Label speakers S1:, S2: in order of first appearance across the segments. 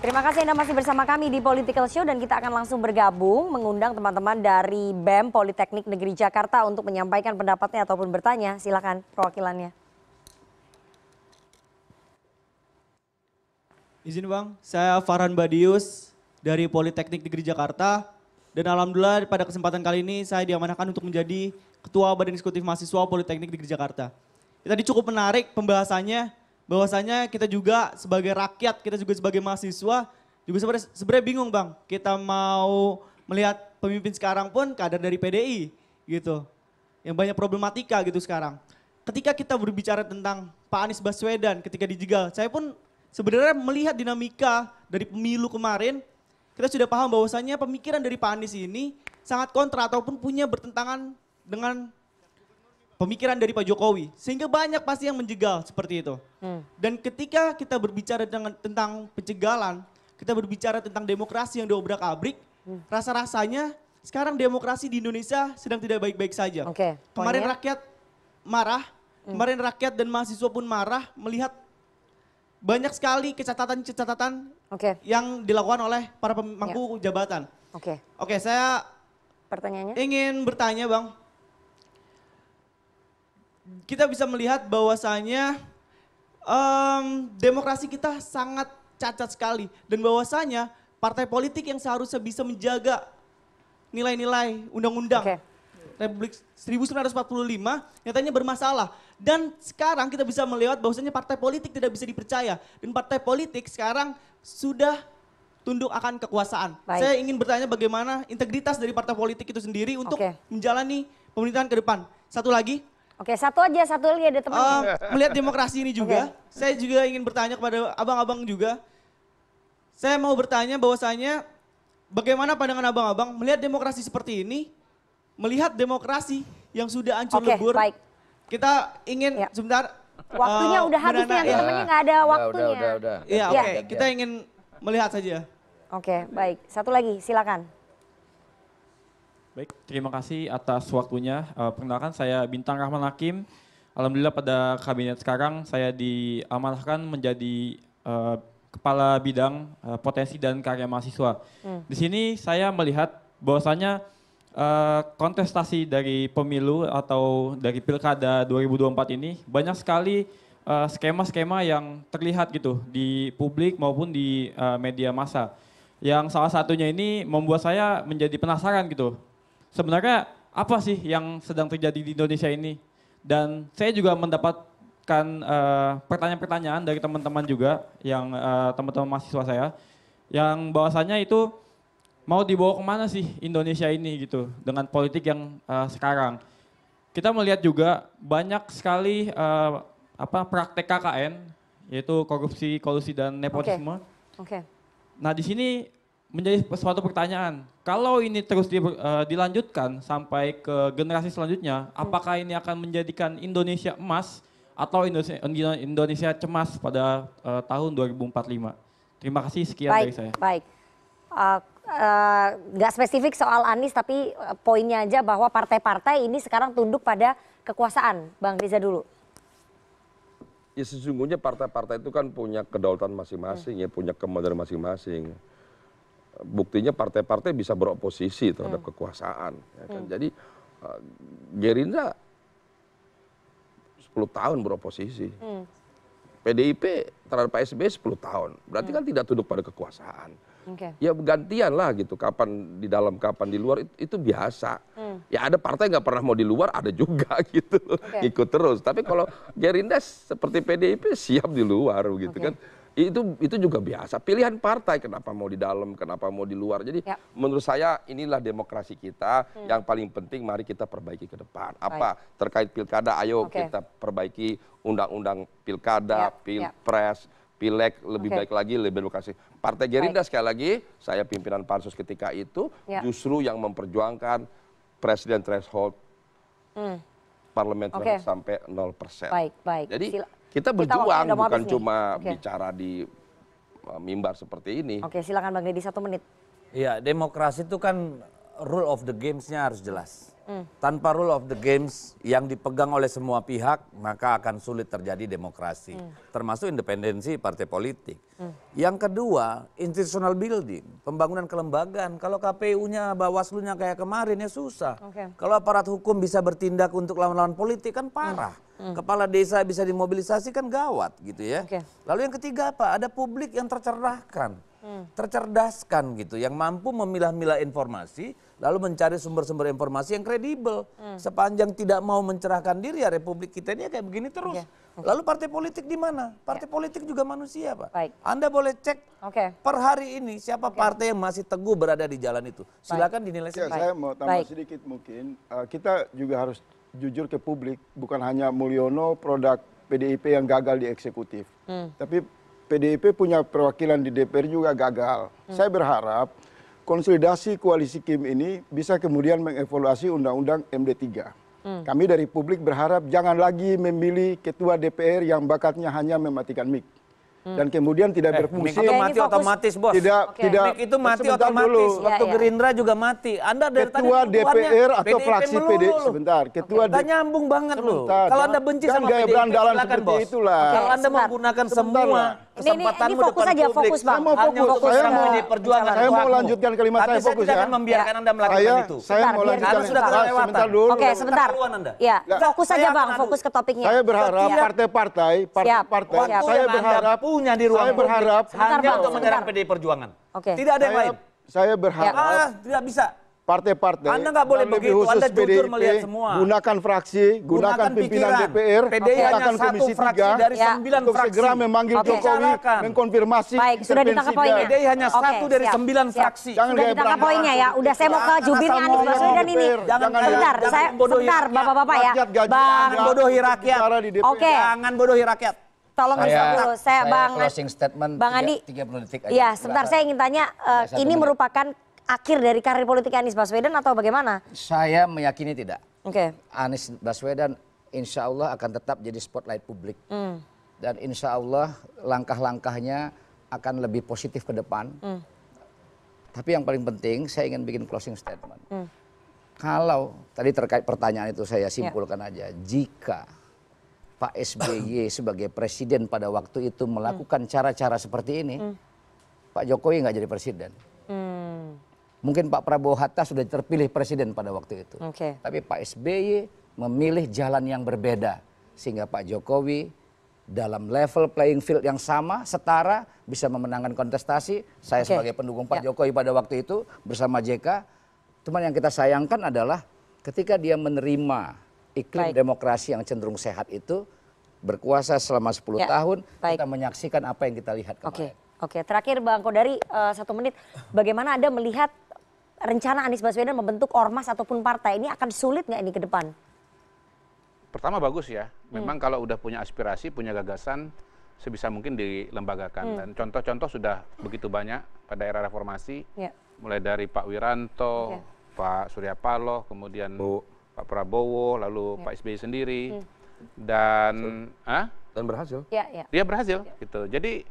S1: Terima kasih Anda masih bersama kami di Political Show dan kita akan langsung bergabung mengundang teman-teman dari BEM Politeknik Negeri Jakarta untuk menyampaikan pendapatnya ataupun bertanya. Silakan perwakilannya.
S2: Izin Bang, saya Farhan Badius dari Politeknik Negeri Jakarta. Dan alhamdulillah pada kesempatan kali ini saya diamanahkan untuk menjadi Ketua Badan Eksekutif Mahasiswa Politeknik Negeri Jakarta. Tadi cukup menarik pembahasannya, bahwasanya kita juga sebagai rakyat, kita juga sebagai mahasiswa, juga sebenarnya bingung Bang. Kita mau melihat pemimpin sekarang pun kader dari PDI gitu. Yang banyak problematika gitu sekarang. Ketika kita berbicara tentang Pak Anies Baswedan ketika dijegal, saya pun sebenarnya melihat dinamika dari pemilu kemarin, kita sudah paham bahwasannya pemikiran dari Pak Anies ini sangat kontra ataupun punya bertentangan dengan pemikiran dari Pak Jokowi. Sehingga banyak pasti yang menjegal seperti itu. Dan ketika kita berbicara tentang pencegalan, kita berbicara tentang demokrasi yang diobrak-abrik, rasa-rasanya sekarang demokrasi di Indonesia sedang tidak baik-baik saja. Kemarin rakyat marah, kemarin rakyat dan mahasiswa pun marah melihat banyak sekali catatan-catatan yang dilakukan oleh para pemangku jabatan. Oke, saya ingin bertanya Bang. Kita bisa melihat bahwasanya demokrasi kita sangat cacat sekali. Dan bahwasanya partai politik yang seharusnya bisa menjaga nilai-nilai undang-undang Republik 1945 nyatanya bermasalah. Dan sekarang kita bisa melihat bahwasanya partai politik tidak bisa dipercaya. Dan partai politik sekarang sudah tunduk akan kekuasaan. Saya ingin bertanya bagaimana integritas dari partai politik itu sendiri untuk menjalani pemerintahan ke depan. Satu lagi.
S1: Satu lagi ada temannya.
S2: Melihat demokrasi ini juga, saya juga ingin bertanya kepada abang-abang juga. Saya mau bertanya bahwasanya bagaimana pandangan abang-abang melihat demokrasi seperti ini, melihat demokrasi yang sudah hancur lebur. Kita ingin sebentar.
S1: Waktunya udah habis nih, temannya nggak ada waktunya.
S2: Iya, kita ingin melihat saja.
S1: Baik. Satu lagi, silakan.
S3: Baik, terima kasih atas waktunya. Perkenalkan saya Bintang Rahman Hakim. Alhamdulillah pada kabinet sekarang saya diamanahkan menjadi Kepala Bidang Potensi dan Karya Mahasiswa. Di sini saya melihat bahwasanya kontestasi dari pemilu atau dari Pilkada 2024 ini banyak sekali skema-skema yang terlihat gitu di publik maupun di media massa. Yang salah satunya ini membuat saya menjadi penasaran gitu. Sebenarnya apa sih yang sedang terjadi di Indonesia ini? Dan saya juga mendapatkan pertanyaan-pertanyaan dari teman-teman juga, yang teman-teman mahasiswa saya, yang bahwasanya itu mau dibawa kemana sih Indonesia ini gitu dengan politik yang sekarang. Kita melihat juga banyak sekali praktek KKN, yaitu korupsi, kolusi dan nepotisme. Nah di sini menjadi suatu pertanyaan, kalau ini terus dilanjutkan sampai ke generasi selanjutnya, apakah ini akan menjadikan Indonesia emas atau Indonesia cemas pada tahun 2045? Terima kasih, sekian dari saya.
S1: Baik. Nggak spesifik soal Anies, tapi poinnya aja bahwa partai-partai ini sekarang tunduk pada kekuasaan. Bang Riza dulu.
S4: Ya sesungguhnya partai-partai itu kan punya kedaulatan masing-masing, ya punya kemudian masing-masing. Buktinya partai-partai bisa beroposisi terhadap kekuasaan. Ya kan? Jadi Gerindra 10 tahun beroposisi. PDIP terhadap Pak SBY 10 tahun. Berarti kan tidak tunduk pada kekuasaan. Ya gantian lah gitu, kapan di dalam, kapan di luar, itu biasa. Ya ada partai nggak pernah mau di luar, ada juga gitu. Ikut terus. Tapi kalau Gerindra seperti PDIP siap di luar gitu kan. Itu juga biasa. Pilihan partai, kenapa mau di dalam, kenapa mau di luar. Jadi menurut saya inilah demokrasi kita. Yang paling penting mari kita perbaiki ke depan. Apa terkait pilkada, ayo kita perbaiki undang-undang pilkada, pilpres, pileg, lebih baik lagi, lebih demokrasi. Partai Gerindra sekali lagi, saya pimpinan pansus ketika itu, justru yang memperjuangkan presiden threshold parlemen sampai 0%. Jadi kita berjuang, bukan cuma bicara di mimbar seperti ini.
S1: Silakan Bang Deddy, 1 menit.
S5: Iya, demokrasi itu kan rule of the games-nya harus jelas. Tanpa rule of the games yang dipegang oleh semua pihak, maka akan sulit terjadi demokrasi. Termasuk independensi partai politik. Yang kedua, institutional building, pembangunan kelembagaan. Kalau KPU-nya, Bawaslu-nya kayak kemarin ya susah. Kalau aparat hukum bisa bertindak untuk lawan-lawan politik kan parah. Kepala desa bisa dimobilisasi kan gawat gitu ya. Lalu yang ketiga apa? Ada publik yang tercerahkan, tercerdaskan gitu, yang mampu memilah-milah informasi, lalu mencari sumber-sumber informasi yang kredibel. Sepanjang tidak mau mencerahkan diri ya Republik kita ini kayak begini terus. Lalu partai politik di mana? Partai politik juga manusia, Pak. Anda boleh cek per hari ini siapa partai yang masih teguh berada di jalan itu. Silakan dinilai sendiri.
S6: Saya mau tambah sedikit mungkin. Kita juga harus jujur ke publik, bukan hanya Mulyono produk PDIP yang gagal di eksekutif. Tapi PDIP punya perwakilan di DPR juga gagal. Saya berharap konsolidasi koalisi Kim ini bisa kemudian mengevaluasi undang-undang MD3. Kami dari publik berharap jangan lagi memilih ketua DPR yang bakatnya hanya mematikan mic. Dan kemudian tidak berfungsi.
S5: Mic itu mati otomatis, Bos. Mic itu mati otomatis. Waktu Gerindra juga mati. Anda dari
S6: ketua
S5: tadi
S6: DPR atau fraksi PDIP sebentar. Ketua
S5: Gak nyambung banget loh. Kalau Anda benci sama
S6: gaya
S5: PDIP,
S6: berandalan
S5: silakan,
S6: seperti
S5: Bos.
S6: itulah.
S5: Kalau Anda menggunakan semua kesempatanmu
S1: ini fokus
S5: depan
S1: aja,
S5: publik.
S1: fokus, Bang.
S6: Saya mau fokus.
S5: Saya
S6: mau lanjutkan kalimat saya, fokus ya.
S5: Tapi saya tidak akan membiarkan Anda melakukan itu.
S6: Saya mau lanjutkan.
S5: Sebentar
S6: dulu.
S1: Oke, sebentar. Ya, fokus saja, Bang. Fokus ke topiknya.
S6: Saya berharap partai-partai, saya berharap
S5: punya di ruang publik hanya untuk menyerang PDI Perjuangan. Tidak ada yang lain.
S6: Saya berharap
S5: Tidak bisa.
S6: partai-partai,
S5: Anda nggak boleh
S6: lebih
S5: begitu,
S6: khusus
S5: Anda jujur
S6: PDIP,
S5: melihat semua.
S6: gunakan fraksi, gunakan pimpinan DPR,
S5: PDI hanya
S6: gunakan
S5: satu
S6: Komisi
S5: fraksi
S6: 3
S5: dari 9
S6: untuk
S5: fraksi.
S6: segera memanggil Jokowi, mengkonfirmasi
S1: Baik, sudah ditangkap poinnya.
S5: PDI hanya satu dari 9 fraksi.
S6: Jangan
S1: Sudah
S6: gaya
S1: ditangkap
S6: berandalan.
S1: poinnya ya. Udah saya mau ke jubirnya Anies Baswedan ini. Sebentar, sebentar Bapak-bapak ya.
S5: Jangan bodohi rakyat.
S1: Oke.
S5: Jangan bodohi rakyat.
S1: Tolong dijawab dulu. Saya Bang
S7: closing statement
S1: Bang Andi.
S7: 30 detik aja.
S1: Iya, sebentar saya ingin tanya ini merupakan akhir dari karir politik Anies Baswedan atau bagaimana?
S7: Saya meyakini tidak.
S1: Anies
S7: Baswedan insya Allah akan tetap jadi spotlight publik. Dan insya Allah langkah-langkahnya akan lebih positif ke depan. Tapi yang paling penting saya ingin bikin closing statement. Kalau tadi terkait pertanyaan itu saya simpulkan aja. Jika Pak SBY sebagai presiden pada waktu itu melakukan cara-cara seperti ini, Pak Jokowi nggak jadi presiden. Mungkin Pak Prabowo Hatta sudah terpilih presiden pada waktu itu. Tapi Pak SBY memilih jalan yang berbeda. Sehingga Pak Jokowi dalam level playing field yang sama, setara, bisa memenangkan kontestasi. Saya sebagai pendukung Pak Jokowi pada waktu itu bersama JK. Cuman yang kita sayangkan adalah ketika dia menerima iklim demokrasi yang cenderung sehat itu, berkuasa selama 10 tahun, kita menyaksikan apa yang kita lihat kemarin.
S1: Oke, terakhir Bang Kodari 1 menit. Bagaimana Anda melihat rencana Anies Baswedan membentuk ormas ataupun partai ini akan sulit nggak ini ke depan?
S8: Pertama bagus ya, memang kalau udah punya aspirasi, punya gagasan, sebisa mungkin dilembagakan. Dan contoh-contoh sudah begitu banyak pada era reformasi, mulai dari Pak Wiranto, Pak Surya Paloh, kemudian Pak Prabowo, lalu Pak SBY sendiri, dan
S4: berhasil.
S8: Dia berhasil, gitu. Jadi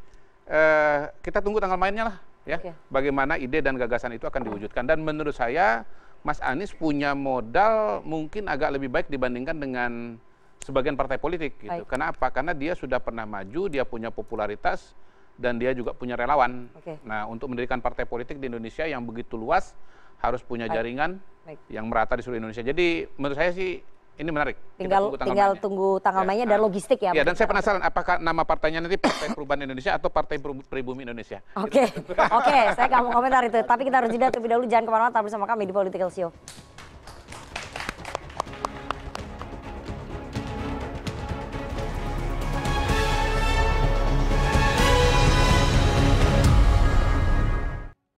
S8: kita tunggu tanggal mainnya lah. Ya, bagaimana ide dan gagasan itu akan diwujudkan. Dan menurut saya Mas Anies punya modal mungkin agak lebih baik dibandingkan dengan sebagian partai politik gitu. Kenapa? Karena dia sudah pernah maju, dia punya popularitas dan dia juga punya relawan. Nah, untuk mendirikan partai politik di Indonesia yang begitu luas harus punya jaringan yang merata di seluruh Indonesia. Jadi menurut saya sih ini menarik.
S1: Tinggal tunggu tanggal mainnya dan logistik ya.
S8: Iya, dan saya penasaran apakah nama partainya nanti Partai Perubahan Indonesia atau Partai Pribumi Indonesia.
S1: Oke, saya nggak mau komentar itu. Tapi kita harus jeda terlebih dahulu. Jangan kemana-mana, tetap bersama kami di Political Show.